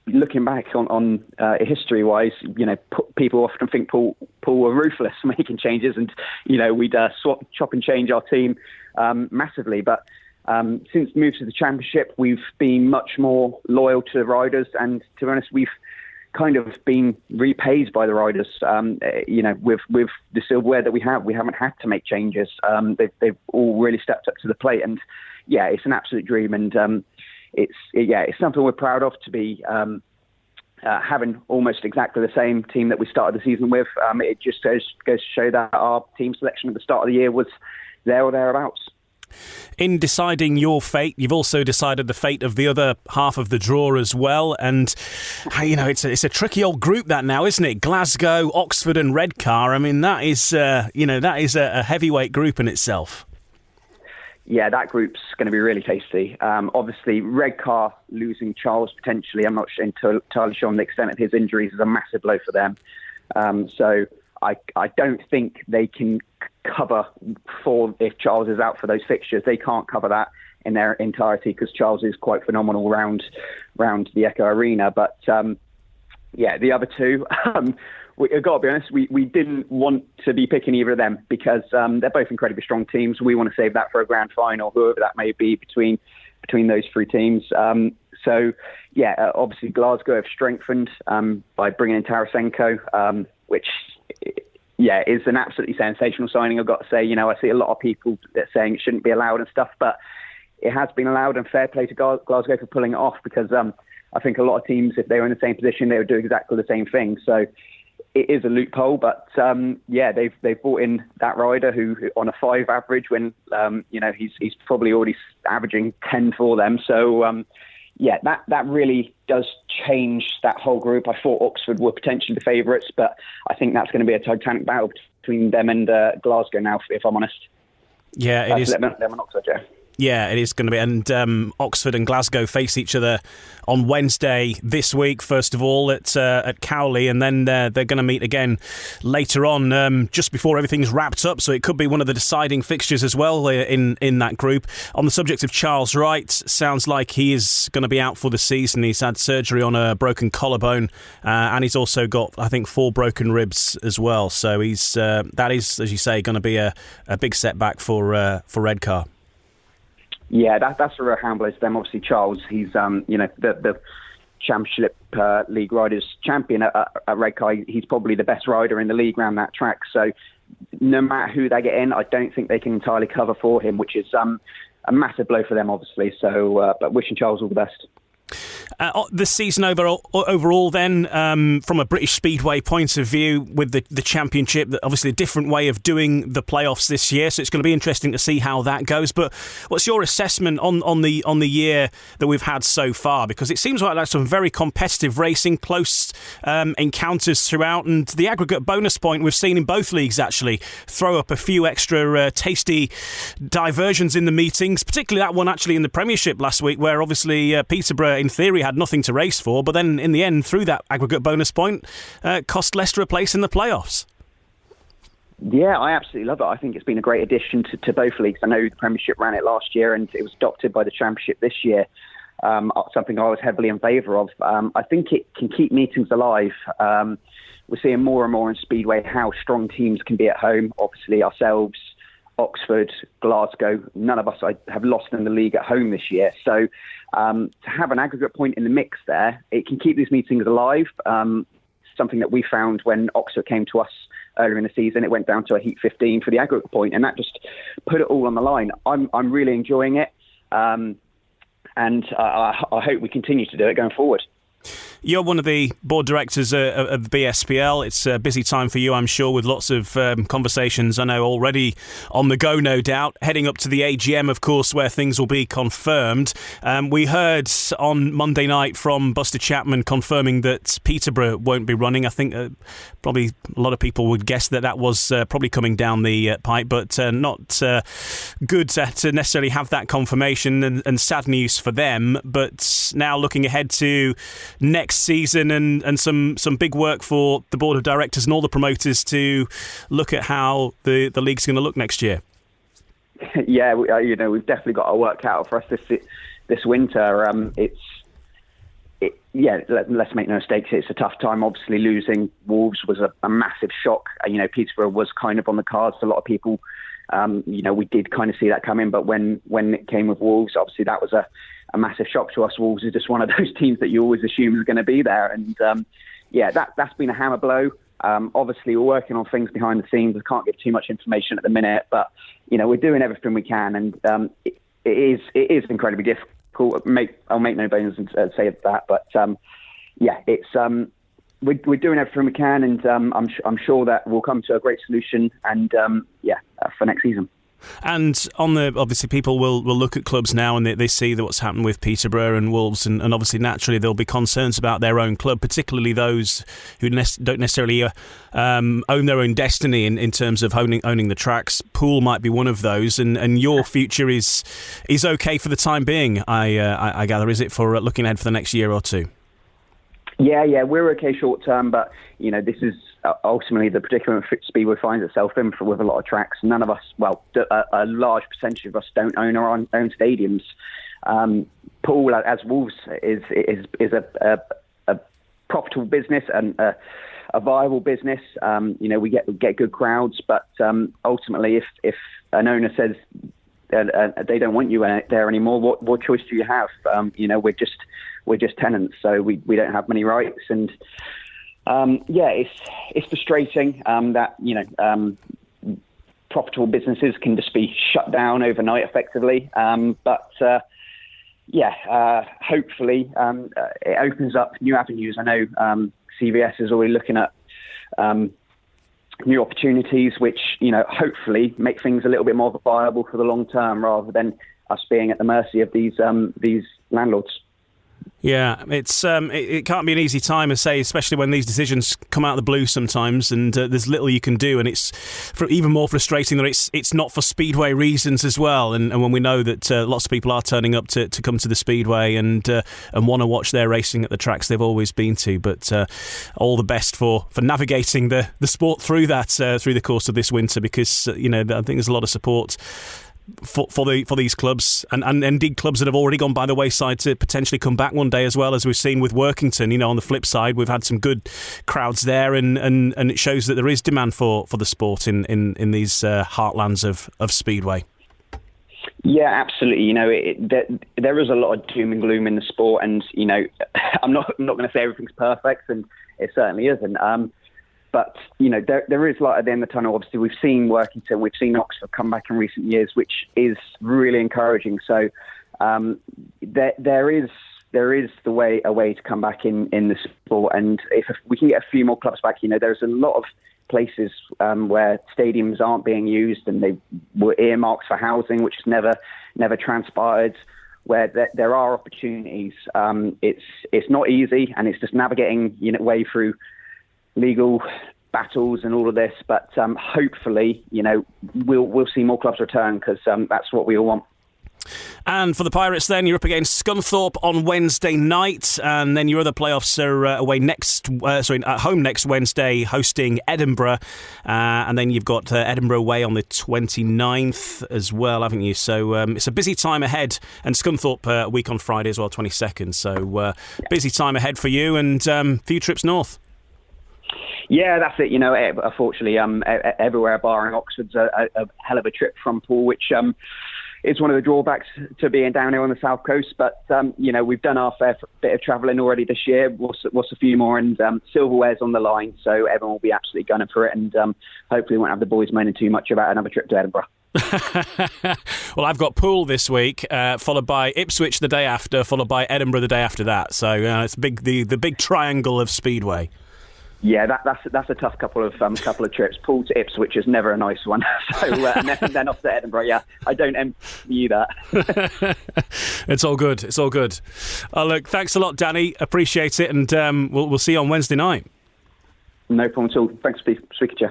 looking back on history-wise, people often think Poole were ruthless making changes, and we'd chop and change our team massively. But since the move to the Championship, we've been much more loyal to the riders, and to be honest, we've kind of been repaid by the riders. With the silverware that we haven't had to make changes. They've all really stepped up to the plate, and it's an absolute dream, and it's something we're proud of to be having almost exactly the same team that we started the season with. It just goes to show that our team selection at the start of the year was there or thereabouts. In deciding your fate, you've also decided the fate of the other half of the draw as well. And, it's a tricky old group that now, isn't it? Glasgow, Oxford and Redcar. I mean, that is a heavavyweight group in itself. Yeah, that group's going to be really tasty. Obviously, Redcar losing Charles potentially, I'm not entirely sure on the extent of his injuries, is a massive blow for them. So I don't think they can cover if Charles is out for those fixtures. They can't cover that in their entirety because Charles is quite phenomenal round the Echo Arena. But the other two, I've got to be honest, we didn't want to be picking either of them because they're both incredibly strong teams. We want to save that for a grand final, whoever that may be between those three teams. Obviously Glasgow have strengthened by bringing in Tarasenko, which is an absolutely sensational signing, I've got to say. I see a lot of people that saying it shouldn't be allowed and stuff, but it has been allowed, and fair play to Glasgow for pulling it off, because I think a lot of teams, if they were in the same position, they would do exactly the same thing. So it is a loophole, but they've brought in that rider who on a 5 average when he's probably already averaging 10 for them. So that really does change that whole group. I thought Oxford were potentially the favourites, but I think that's going to be a titanic battle between them and Glasgow now, if I'm honest. Yeah, it is. Them and Oxford, yeah. Yeah, it is going to be. And Oxford and Glasgow face each other on Wednesday this week, first of all, at Cowley, and then they're going to meet again later on, just before everything's wrapped up. So it could be one of the deciding fixtures as well in that group. On the subject of Charles Wright, sounds like he is going to be out for the season. He's had surgery on a broken collarbone, and he's also got, I think, 4 broken ribs as well. So that is, as you say, going to be a big setback for Redcar. Yeah, that's a real handler to them. Obviously, Charles, he's the Championship League Riders champion at Redcar. He's probably the best rider in the league around that track. So no matter who they get in, I don't think they can entirely cover for him, which is a massive blow for them, obviously. So, but wishing Charles all the best. The season overall then, from a British Speedway point of view, with the Championship, obviously a different way of doing the playoffs this year, so it's going to be interesting to see how that goes. But what's your assessment on the year that we've had so far? Because it seems like that's some very competitive racing, close encounters throughout, and the aggregate bonus point we've seen in both leagues actually throw up a few extra tasty diversions in the meetings, particularly that one actually in the Premiership last week, where obviously Peterborough in theory had nothing to race for, but then in the end, through that aggregate bonus point, cost Leicester a place in the playoffs. Yeah, I absolutely love it. I think it's been a great addition to both leagues. I know the Premiership ran it last year and it was adopted by the Championship this year, something I was heavily in favour of. I think it can keep meetings alive. We're seeing more and more in Speedway how strong teams can be at home. Obviously, ourselves, Oxford, Glasgow, none of us have lost in the league at home this year. So to have an aggregate point in the mix there, it can keep these meetings alive. Something that we found when Oxford came to us earlier in the season, it went down to a heat 15 for the aggregate point, and that just put it all on the line. I'm really enjoying it, and I hope we continue to do it going forward. You're one of the board directors of the BSPL. It's a busy time for you, I'm sure, with lots of conversations, I know, already on the go, no doubt. Heading up to the AGM, of course, where things will be confirmed. We heard on Monday night from Buster Chapman confirming that Peterborough won't be running. I think probably a lot of people would guess that was probably coming down the pipe, but not good to necessarily have that confirmation, and sad news for them. But now looking ahead to next season and some big work for the board of directors and all the promoters to look at how the league's going to look next year. Yeah, we've definitely got our work out for us this winter. Let's make no mistakes. It's a tough time. Obviously, losing Wolves was a massive shock. Peterborough was kind of on the cards. A lot of people, we did kind of see that coming. But when it came with Wolves, obviously that was a massive shock to us. Wolves is just one of those teams that you always assume is going to be there. And that's been a hammer blow. Obviously, we're working on things behind the scenes. I can't give too much information at the minute, but we're doing everything we can, and it is incredibly difficult. I'll make no bones and say that, but we're doing everything we can, and I'm sure that we'll come to a great solution, and for next season. And obviously people will look at clubs now and they see that what's happened with Peterborough and Wolves, and obviously naturally there'll be concerns about their own club, particularly those who don't necessarily own their own destiny in terms of owning the tracks. Poole might be one of those, and your future is okay for the time being, I gather, is it, for looking ahead for the next year or two? Yeah, we're okay short term, but this is ultimately the predicament Speedway finds itself in with a lot of tracks. None of us, a large percentage of us don't own our own stadiums. Poole, as Wolves, is a profitable business and a viable business. We get good crowds, but ultimately, if an owner says they don't want you there anymore, what choice do you have? We're just tenants, so we don't have many rights, and it's frustrating that profitable businesses can just be shut down overnight, effectively. But hopefully it opens up new avenues. I know CVS is already looking at new opportunities, which hopefully make things a little bit more viable for the long term, rather than us being at the mercy of these landlords. Yeah, it can't be an easy time, I say, especially when these decisions come out of the blue sometimes, and there's little you can do, and it's even more frustrating that it's not for Speedway reasons as well. And when we know that lots of people are turning up to come to the Speedway and want to watch their racing at the tracks they've always been to, but all the best for navigating the sport through that through the course of this winter, because I think there's a lot of support for these clubs, and indeed clubs that have already gone by the wayside to potentially come back one day, as well, as we've seen with Workington. On the flip side, we've had some good crowds there, and it shows that there is demand for the sport in these heartlands of Speedway. Yeah, absolutely. There is a lot of doom and gloom in the sport, and I'm not going to say everything's perfect, and it certainly isn't. But, there is light at the end of the tunnel. Obviously, we've seen Workington, we've seen Oxford come back in recent years, which is really encouraging. So there is a way to come back in the sport. And if we can get a few more clubs back, there's a lot of places where stadiums aren't being used, and they were earmarked for housing, which has never transpired, where there are opportunities. It's not easy, and it's just navigating way through legal battles and all of this, but hopefully we'll see more clubs return, because that's what we all want. And for the Pirates then, you're up against Scunthorpe on Wednesday night, and then your other playoffs are at home next Wednesday, hosting Edinburgh, and then you've got Edinburgh away on the 29th as well, haven't you? So it's a busy time ahead, and Scunthorpe a week on Friday as well, 22nd, so busy time ahead for you, and few trips north. Yeah, that's it. Unfortunately, everywhere barring Oxford's a hell of a trip from Poole, which is one of the drawbacks to being down here on the south coast. But we've done our fair bit of travelling already this year. What's a few more, and silverware's on the line, so everyone will be absolutely gunning for it, and hopefully won't have the boys moaning too much about another trip to Edinburgh. Well, I've got Poole this week, followed by Ipswich the day after, followed by Edinburgh the day after that. So it's the big triangle of Speedway. Yeah, that's a tough couple of trips. Poole to Ipswich is never a nice one. So and then off to Edinburgh. Yeah, I don't envy you that. It's all good. It's all good. Look, thanks a lot, Danny. Appreciate it, and we'll see you on Wednesday night. No problem at all. Thanks for speaking to you.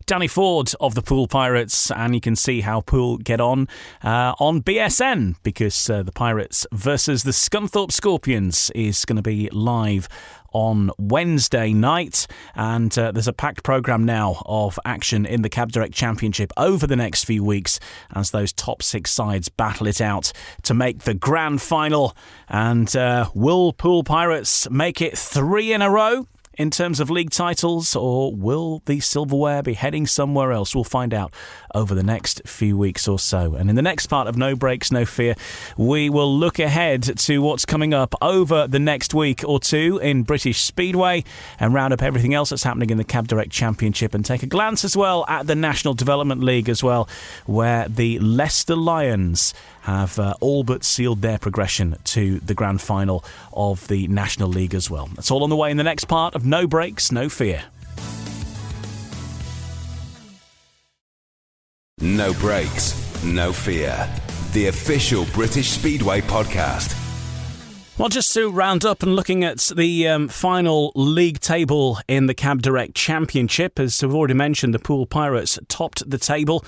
Danny Ford of the Poole Pirates, and you can see how Poole get on BSN, because the Pirates versus the Scunthorpe Scorpions is going to be live on Wednesday night, and there's a packed programme now of action in the Cab Direct Championship over the next few weeks as those top 6 sides battle it out to make the grand final. And will Poole Pirates make it 3 in a row in terms of league titles, or will the silverware be heading somewhere else? We'll find out over the next few weeks or so. And in the next part of No Breaks, No Fear, we will look ahead to what's coming up over the next week or two in British Speedway and round up everything else that's happening in the Cab Direct Championship and take a glance as well at the National Development League as well, where the Leicester Lions have all but sealed their progression to the grand final of the National League as well. That's all on the way in the next part of No Breaks, No Fear. No Breaks, No Fear. The official British Speedway podcast. Well, just to round up and looking at the final league table in the Cab Direct Championship, as we've already mentioned, the Poole Pirates topped the table.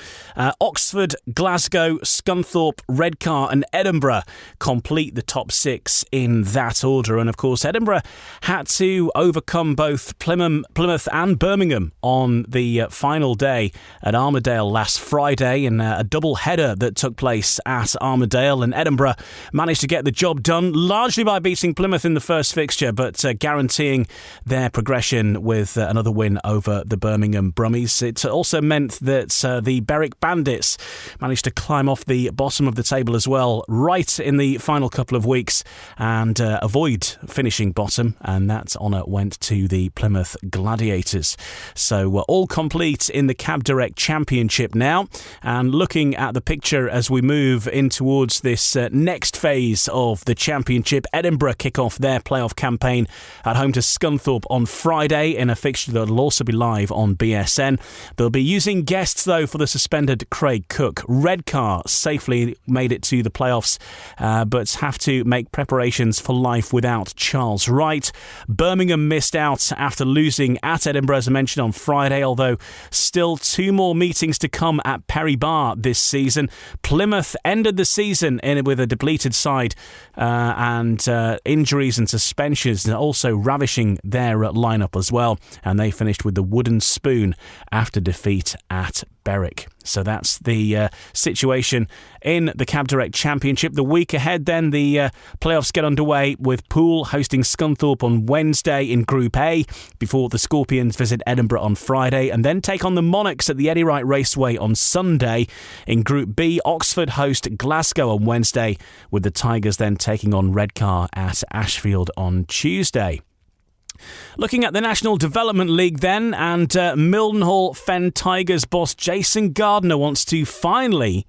Oxford, Glasgow, Scunthorpe, Redcar and Edinburgh complete the top 6 in that order. And of course, Edinburgh had to overcome both Plymouth and Birmingham on the final day at Armadale last Friday in a double header that took place at Armadale. And Edinburgh managed to get the job done largely by beating Plymouth in the first fixture, but guaranteeing their progression with another win over the Birmingham Brummies. It also meant that the Berwick Bandits managed to climb off the bottom of the table as well, right in the final couple of weeks, and avoid finishing bottom, and that honour went to the Plymouth Gladiators. So we're all complete in the Cab Direct Championship now, and looking at the picture as we move in towards this next phase of the championship. Edinburgh kick off their playoff campaign at home to Scunthorpe on Friday in a fixture that will also be live on BSN. They'll be using guests, though, for the suspended Craig Cook. Redcar safely made it to the playoffs, but have to make preparations for life without Charles Wright. Birmingham missed out after losing at Edinburgh, as I mentioned, on Friday, although still 2 more meetings to come at Perry Bar this season. Plymouth ended the season with a depleted side and injuries and suspensions also ravishing their lineup as well, and they finished with the wooden spoon after defeat at Berwick. So that's the situation in the Cab Direct Championship. The week ahead then, the playoffs get underway with Poole hosting Scunthorpe on Wednesday in Group A before the Scorpions visit Edinburgh on Friday and then take on the Monarchs at the Eddie Wright Raceway on Sunday. In Group B, Oxford host Glasgow on Wednesday, with the Tigers then taking on Redcar at Ashfield on Tuesday. Looking at the National Development League then, and Mildenhall Fen Tigers boss Jason Gardner wants to finally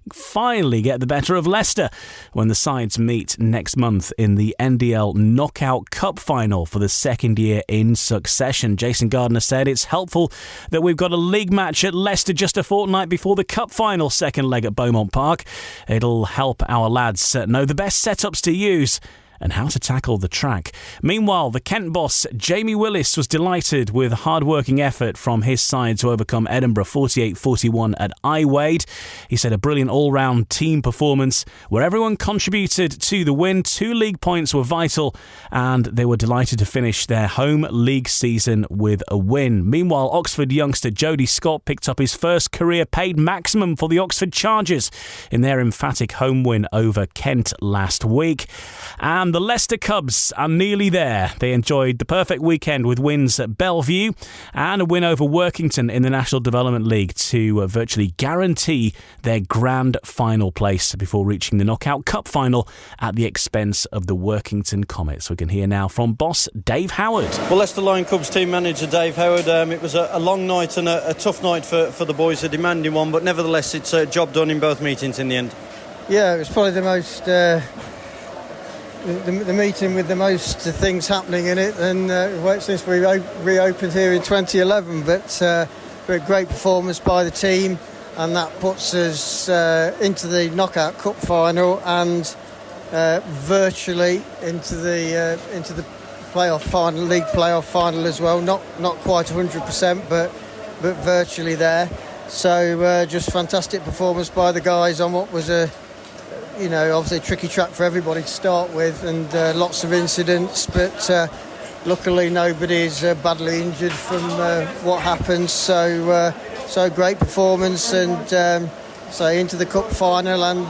get the better of Leicester when the sides meet next month in the NDL Knockout Cup final for the second year in succession. Jason Gardner said it's helpful that we've got a league match at Leicester just a fortnight before the cup final second leg at Beaumont Park. It'll help our lads know the best setups to use and how to tackle the track. Meanwhile, the Kent boss Jamie Willis was delighted with hard-working effort from his side to overcome Edinburgh 48-41 at Iwade. He said a brilliant all-round team performance where everyone contributed to the win. 2 league points were vital, and they were delighted to finish their home league season with a win. Meanwhile, Oxford youngster Jody Scott picked up his first career paid maximum for the Oxford Chargers in their emphatic home win over Kent last week. And the Leicester Cubs are nearly there. They enjoyed the perfect weekend with wins at Bellevue and a win over Workington in the National Development League to virtually guarantee their grand final place before reaching the Knockout Cup final at the expense of the Workington Comets. We can hear now from boss Dave Howard. Well, Leicester Lion Cubs team manager Dave Howard, it was a long night and a tough night for the boys, a demanding one, but nevertheless it's a job done in both meetings in the end. Yeah, it was probably the most... The meeting with the most things happening in it, and since we reopened here in 2011, but a great performance by the team, and that puts us into the Knockout Cup final and virtually into the playoff final, league playoff final as well. Not quite 100%, but virtually there. So just fantastic performance by the guys on what was obviously a tricky track for everybody to start with, and lots of incidents, but luckily nobody's badly injured from what happened. So great performance, and so into the cup final, and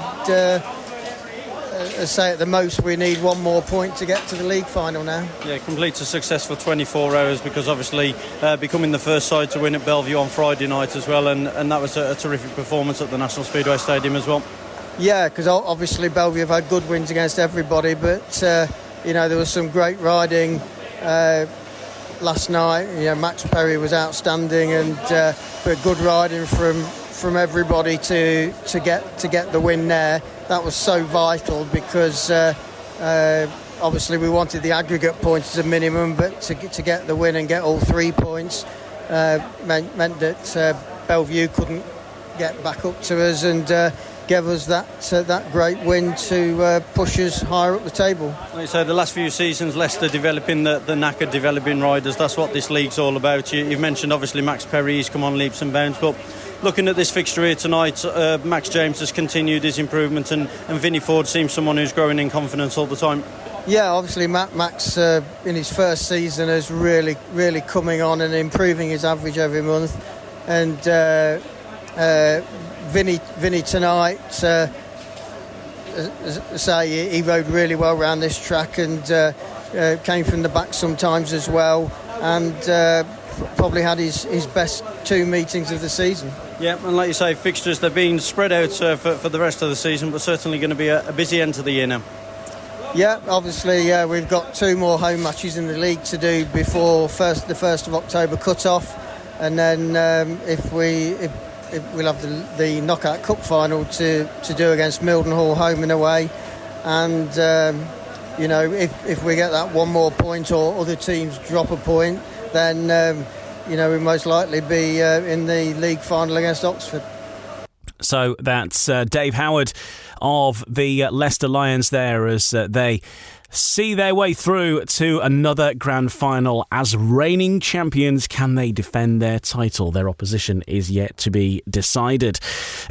say at the most we need one more point to get to the league final now. Yeah, completes a successful 24 hours, because obviously becoming the first side to win at Bellevue on Friday night as well, and that was a terrific performance at the National Speedway Stadium as well. Yeah, because obviously Bellevue have had good wins against everybody, but there was some great riding last night. Max Perry was outstanding, and but good riding from everybody to get the win there. That was so vital, because obviously we wanted the aggregate points as a minimum, but to get the win and get all 3 points meant that Bellevue couldn't get back up to us, and gave us that great win to push us higher up the table. Like you say, the last few seasons, Leicester developing the knackered developing riders. That's what this league's all about. You've mentioned obviously Max Perry, he's come on leaps and bounds, but looking at this fixture here tonight, Max James has continued his improvement, and Vinnie Ford seems someone who's growing in confidence all the time. Yeah, obviously Max in his first season is really coming on and improving his average every month, and Vinnie tonight, he rode really well around this track, and came from the back sometimes as well, and probably had his best 2 meetings of the season. Yeah, and like you say, fixtures, they're being spread out for the rest of the season, but certainly going to be a busy end to the year now. Yeah, obviously we've got 2 more home matches in the league to do before the 1st of October cut-off, and then we'll have the knockout cup final to do against Mildenhall home and away, and if we get that 1 more point, or other teams drop a point, then we'll most likely be in the league final against Oxford. So that's Dave Howard of the Leicester Lions there, as they see their way through to another grand final. As reigning champions, can they defend their title? Their opposition is yet to be decided.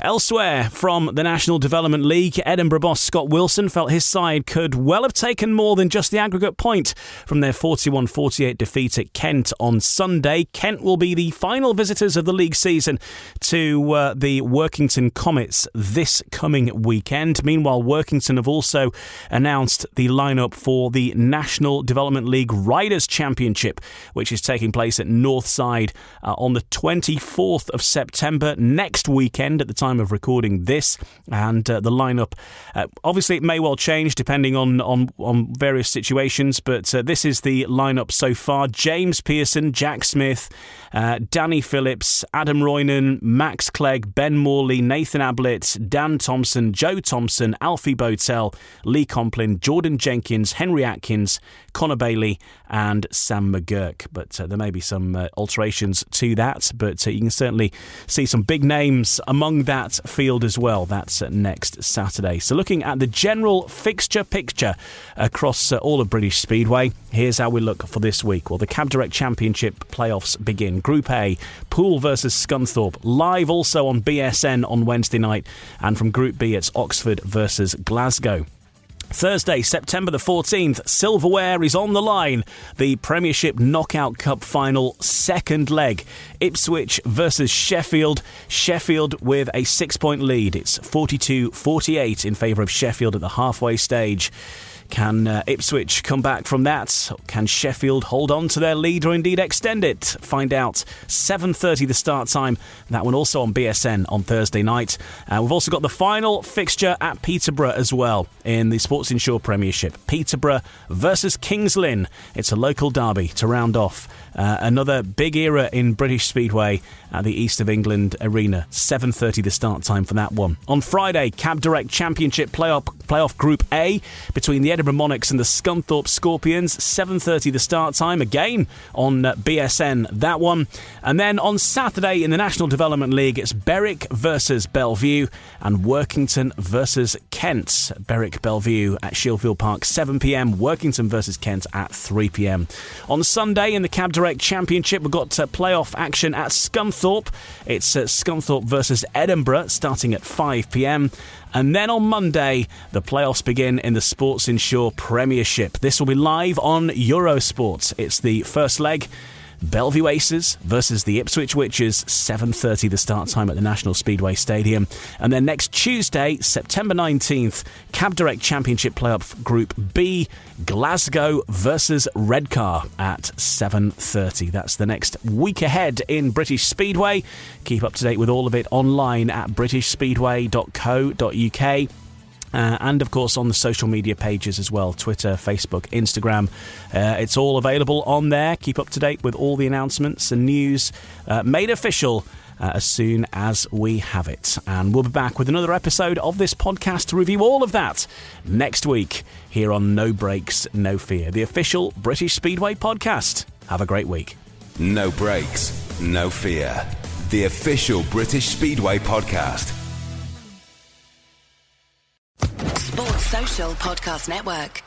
Elsewhere from the National Development League, Edinburgh boss Scott Wilson felt his side could well have taken more than just the aggregate point from their 41-48 defeat at Kent on Sunday. Kent will be the final visitors of the league season to the Workington Comets this coming weekend. Meanwhile, Workington have also announced the lineup for the National Development League Riders' Championship, which is taking place at Northside on the 24th of September, next weekend at the time of recording this. And the lineup, obviously it may well change depending on various situations, but this is the lineup so far. James Pearson, Jack Smith, Danny Phillips, Adam Roynan, Max Clegg, Ben Morley, Nathan Ablett, Dan Thompson, Joe Thompson, Alfie Botel, Lee Complin, Jordan Jenkins, Henry Atkins, Connor Bailey and Sam McGurk. But there may be some alterations to that, but you can certainly see some big names among that field as well. That's next Saturday. So looking at the general fixture picture across all of British Speedway, here's how we look for this week. Well, the Cab Direct Championship playoffs begin. Group A, Poole versus Scunthorpe, live also on BSN on Wednesday night, and from Group B it's Oxford versus Glasgow. Thursday, September the 14th, silverware is on the line. The Premiership Knockout Cup final second leg. Ipswich versus Sheffield. Sheffield with a 6-point lead. It's 42-48 in favour of Sheffield at the halfway stage. Can Ipswich come back from that? Can Sheffield hold on to their lead or indeed extend it? Find out. 7:30 the start time. That one also on BSN on Thursday night. We've also got the final fixture at Peterborough as well in the Sports Insure Premiership. Peterborough versus Kings Lynn. It's a local derby to round off another big era in British Speedway at the East of England Arena. 7:30 the start time for that one. On Friday, Cab Direct Championship playoff Group A between the Edinburgh Monarchs and the Scunthorpe Scorpions. 7:30 the start time, again on BSN, that one. And then on Saturday in the National Development League, it's Berwick versus Bellevue and Workington versus Kent. Berwick Bellevue at Sheffield Park, 7 p.m. Workington versus Kent at 3 p.m. On Sunday in the Cab Direct Championship, we've got playoff action at Scunthorpe. It's Scunthorpe versus Edinburgh, starting at 5 p.m. And then on Monday, the playoffs begin in the Sports Insure Premiership. This will be live on Eurosport. It's the first leg. Bellevue Aces versus the Ipswich Witches, 7:30 the start time at the National Speedway Stadium. And then next Tuesday, September 19th, Cab Direct Championship Playoff Group B, Glasgow versus Redcar at 7:30. That's the next week ahead in British Speedway. Keep up to date with all of it online at britishspeedway.co.uk. And of course on the social media pages as well, Twitter, Facebook, Instagram. It's all available on there. Keep up to date with all the announcements and news made official as soon as we have it. And we'll be back with another episode of this podcast to review all of that next week here on No Brakes, No Fear, the official British Speedway podcast. Have a great week. No Brakes, No Fear, the official British Speedway podcast. Sports Social Podcast Network.